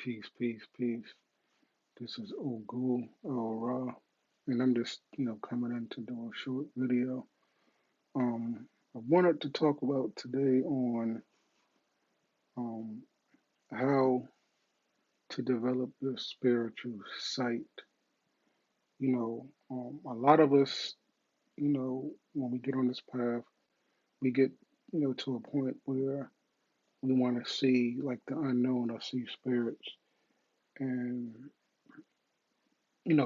Peace, peace, peace. This is Ogu Ra, and I'm just, coming in to do a short video. I wanted to talk about today on um, how to develop your spiritual sight. A lot of us, when we get on this path, we get, to a point where we want to see like the unknown or see spirits. And,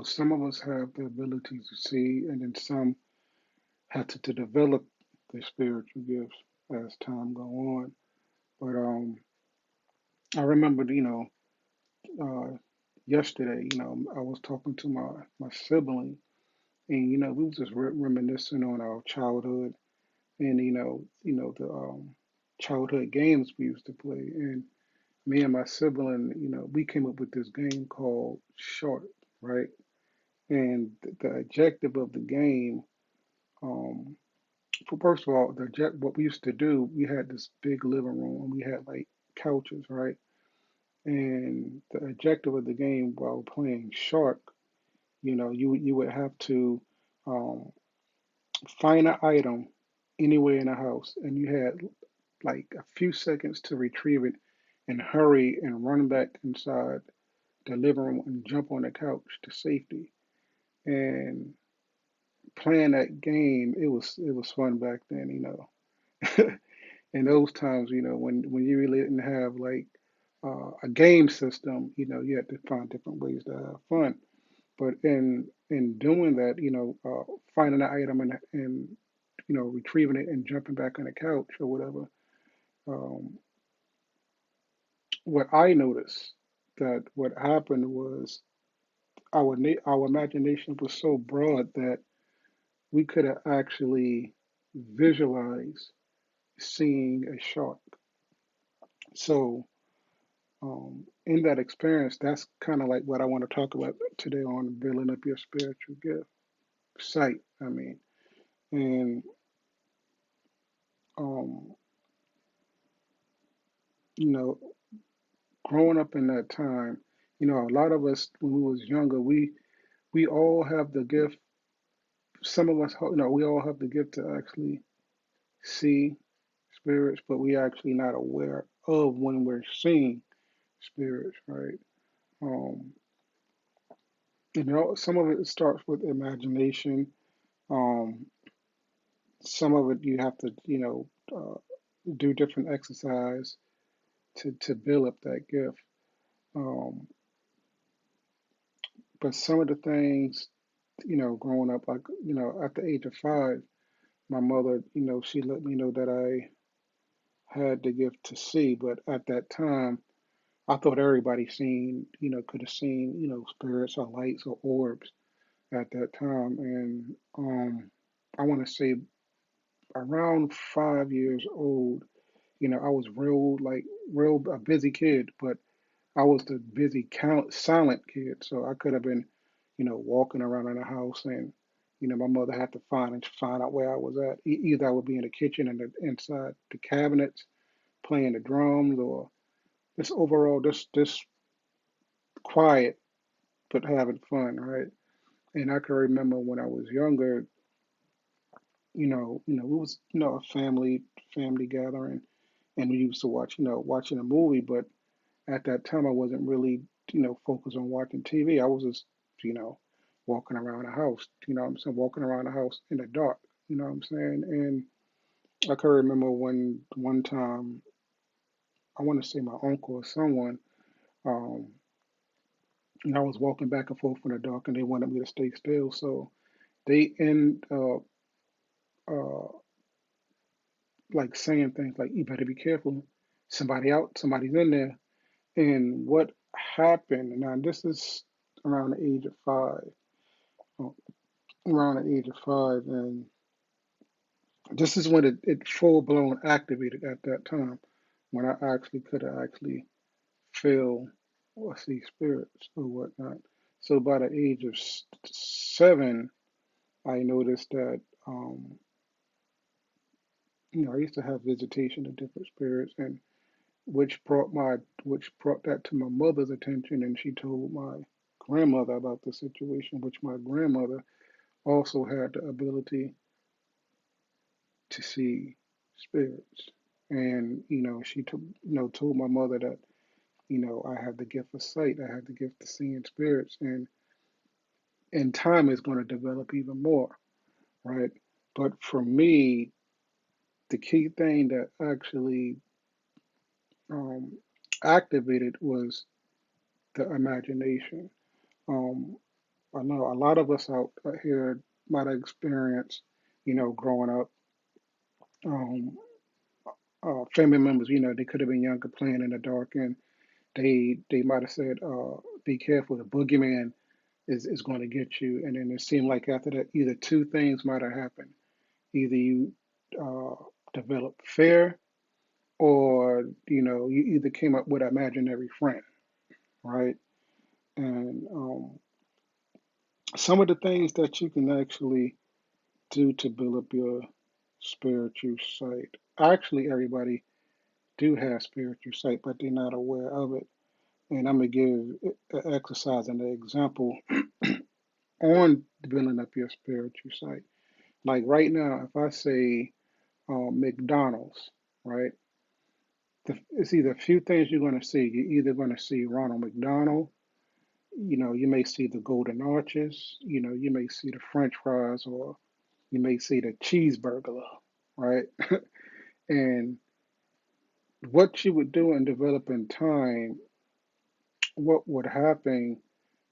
some of us have the ability to see, and then some had to develop their spiritual gifts as time go on. But I remember, uh, yesterday, I was talking to my sibling, and we was just reminiscing on our childhood, and the childhood games we used to play, and me and my sibling, we came up with this game called Shark, right? And the objective of the game, um, first of all, what we used to do, we had this big living room and we had like couches, right? And the objective of the game while playing Shark, you would have to um, find an item anywhere in the house, and you had like a few seconds to retrieve it and hurry and run back inside the living room and jump on the couch to safety. And playing that game, it was fun back then, in those times, when you really didn't have like a game system, you had to find different ways to have fun. But in doing that, finding an item and retrieving it and jumping back on the couch or whatever, um, what I noticed that what happened was our imagination was so broad that we could have actually visualized seeing a shark. So in that experience, that's kind of like what I want to talk about today on building up your spiritual gift, sight. I mean, and um, you know, growing up in that time, a lot of us when we was younger, we all have the gift. Some of us, we all have the gift to actually see spirits, but we actually not aware of when we're seeing spirits, right? Um, some of it starts with imagination. Um, some of it you have to do different exercise to build up that gift, but some of the things growing up, like at the age of 5, my mother, she let me know that I had the gift to see, but at that time I thought everybody seen could have seen spirits or lights or orbs at that time. And I want to say around 5 years old, I was real a busy kid, but I was the busy count silent kid. So I could have been, walking around in the house and, my mother had to find out where I was at. Either I would be in the kitchen and inside the cabinets playing the drums, or just overall just quiet but having fun, right? And I can remember when I was younger, it was a family gathering, and we used to watching a movie, but at that time, I wasn't really, focused on watching TV. I was just, you know, walking around the house, what I'm saying, walking around the house in the dark, what I'm saying. And I can remember when one time, I want to say my uncle or someone, um, I was walking back and forth in the dark and they wanted me to stay still. So they end up, uh, like saying things like, you better be careful. Somebody's in there. And what happened, now this is around the age of 5. uh, around the age of 5, and this is when it full blown activated at that time, when I actually could have actually feel or see spirits or whatnot. So by the age of 7, I noticed that I used to have visitation of different spirits, and which brought that to my mother's attention, and she told my grandmother about the situation, which my grandmother also had the ability to see spirits. And she told my mother that I have the gift of sight, I have the gift of seeing spirits, and in time it's going to develop even more, right? But for me, the key thing that actually um, activated was the imagination. Um, I know a lot of us out here might have experienced, growing up, um, family members, they could have been younger playing in the dark, and they might have said, "Be careful, the boogeyman is going to get you." And then it seemed like after that, either two things might have happened: either you uh, developed fear, or you either came up with an imaginary friend, right? And some of the things that you can actually do to build up your spiritual sight. Actually, everybody do have spiritual sight, but they're not aware of it. And I'm gonna give an exercise and an example on building up your spiritual sight. Like right now, if I say McDonald's, right? It's either a few things you're going to see. You're either going to see Ronald McDonald. You may see the Golden Arches. You may see the French fries, or you may see the cheeseburger, right? And what you would do in developing time, what would happen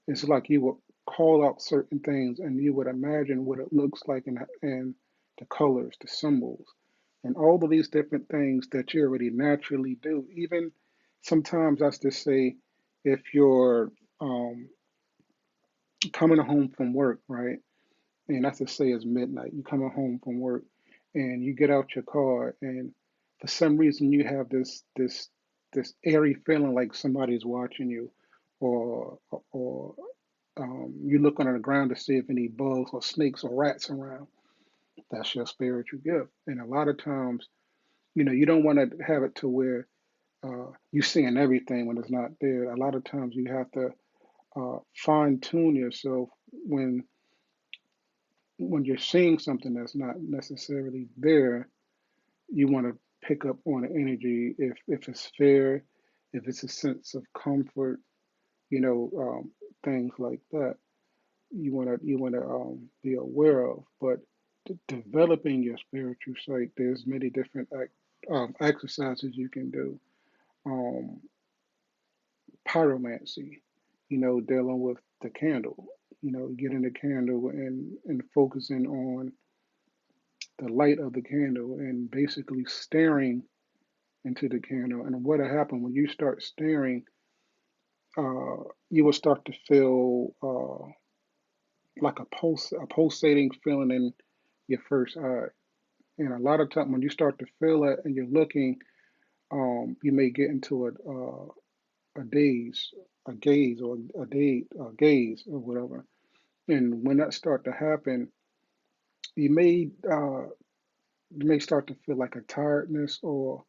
is like you would call out certain things and you would imagine what it looks like and the colors, the symbols, and all of these different things that you already naturally do. Even sometimes that's to say, if you're um, coming home from work, right? And that's to say it's midnight. You coming home from work and you get out your car and for some reason you have this airy feeling like somebody's watching you, or or you look under the ground to see if any bugs or snakes or rats around. That's your spiritual gift. And a lot of times, you don't want to have it to where you're seeing everything when it's not there. A lot of times you have to fine tune yourself when you're seeing something that's not necessarily there. You want to pick up on the energy if it's fear, if it's a sense of comfort, you know, things like that. You want to be aware of. But developing your spiritual sight, there's many different exercises you can do. Um, Pyromancy, dealing with the candle. Getting the candle and focusing on the light of the candle and basically staring into the candle. And what'll happen when you start staring, uh, you will start to feel like a pulsating feeling in your first eye. And a lot of time when you start to feel it and you're looking, you may get into a daze, a gaze, or a gaze, or whatever. And when that start to happen, you may uh, you may start to feel like a tiredness or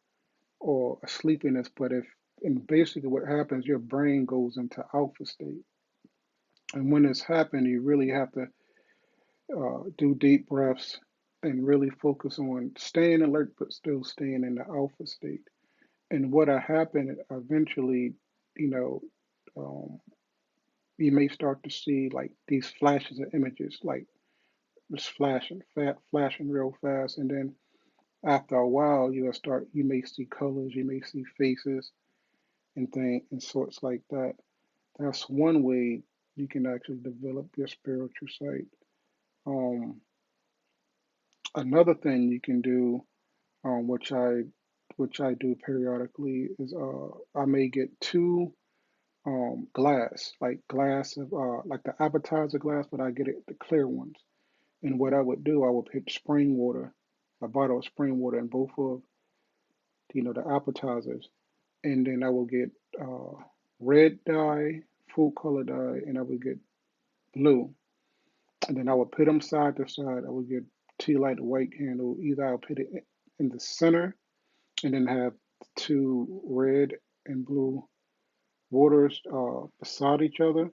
a sleepiness. But if and basically what happens, your brain goes into alpha state. And when this happens, you really have to do deep breaths and really focus on staying alert, but still staying in the alpha state. And what'll happen eventually, you know, um, you may start to see like these flashes of images, like just flashing real fast, and then after a while, you may see colors, you may see faces, and things and sorts like that. That's one way you can actually develop your spiritual sight. Um, Another thing you can do, which I do periodically, is I may get two glass, like the appetizer glass, but I get it the clear ones. And what I would do, I would put spring water, a bottle of spring water in both of the appetizers, and then I will get red dye, food color dye, and I would get blue, and then I would put them side to side. I would get tea light, white candle. Either I'll put it in the center and then have two red and blue waters beside each other,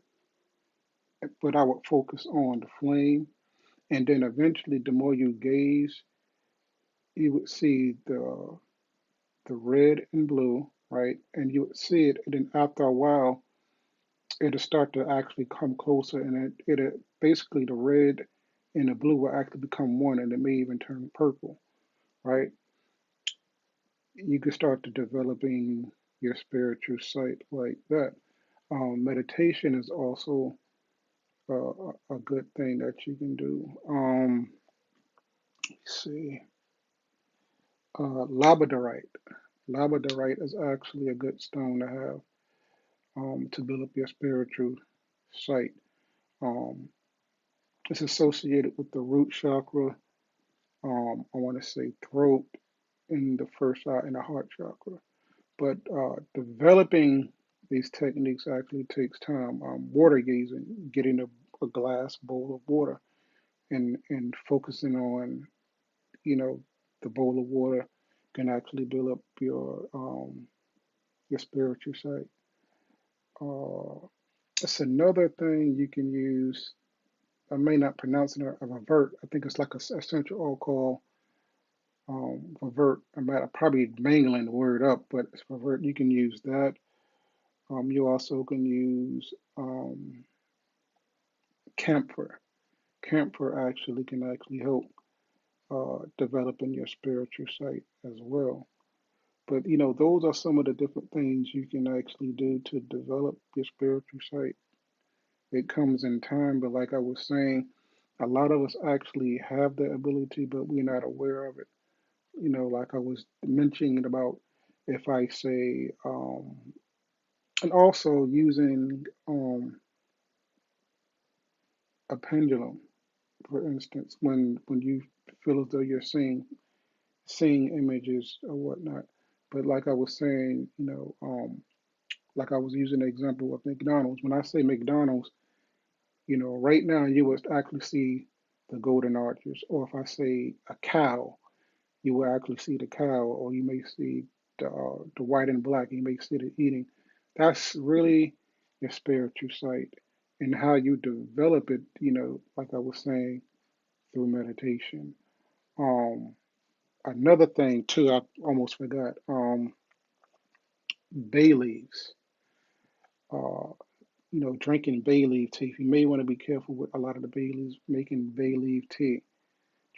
but I would focus on the flame. And then eventually, the more you gaze, you would see the red and blue, right? And you would see it, and then after a while, it'll start to actually come closer, and it basically the red and the blue will actually become one, and it may even turn purple, right? You can start to developing your spiritual sight like that. Meditation is also a good thing that you can do. Let's see, labradorite. Labradorite is actually a good stone to have to build up your spiritual sight. Um, it's associated with the root chakra. I want to say throat in the first eye and the heart chakra. But developing these techniques actually takes time. Water gazing, getting a glass bowl of water and focusing on, you know, the bowl of water can actually build up your spiritual sight. It's another thing you can use. I may not pronounce it a revert. I think it's like a essential oil called revert. I'm probably mangling the word up, but it's revert. You can use that. You also can use camphor. Camphor actually can actually help develop in your spiritual sight as well. But you know, those are some of the different things you can actually do to develop your spiritual sight. It comes in time, but like I was saying, a lot of us actually have the ability, but we're not aware of it. You know, like I was mentioning about if I say, and also using a pendulum, for instance, when you feel as though you're seeing images or whatnot. But like I was saying, like I was using the example of McDonald's. When I say McDonald's, right now you would actually see the golden arches. Or if I say a cow, you will actually see the cow, or you may see the white and black. You may see it eating. That's really your spiritual sight and how you develop it. Like I was saying through meditation. Um, Another thing too, I almost forgot. Bay leaves. Uh, drinking bay leaf tea. You may want to be careful with a lot of the bay leaves. Making bay leaf tea,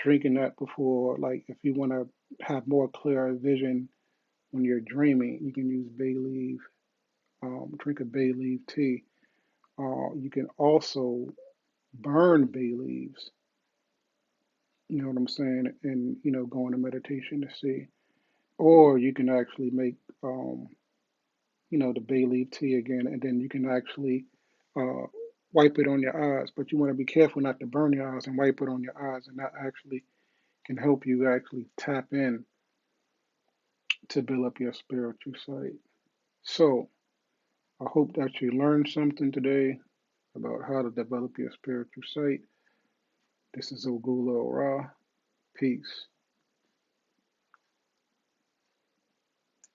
drinking that before, like if you want to have more clear vision when you're dreaming, you can use bay leaf. Drink a bay leaf tea. You can also burn bay leaves. You know what I'm saying? And go into meditation to see. Or you can actually make the bay leaf tea again, and then you can actually uh, wipe it on your eyes. But you want to be careful not to burn your eyes and wipe it on your eyes, and that actually can help you actually tap in to build up your spiritual sight. So I hope that you learned something today about how to develop your spiritual sight. This is Ogula Ora. Peace.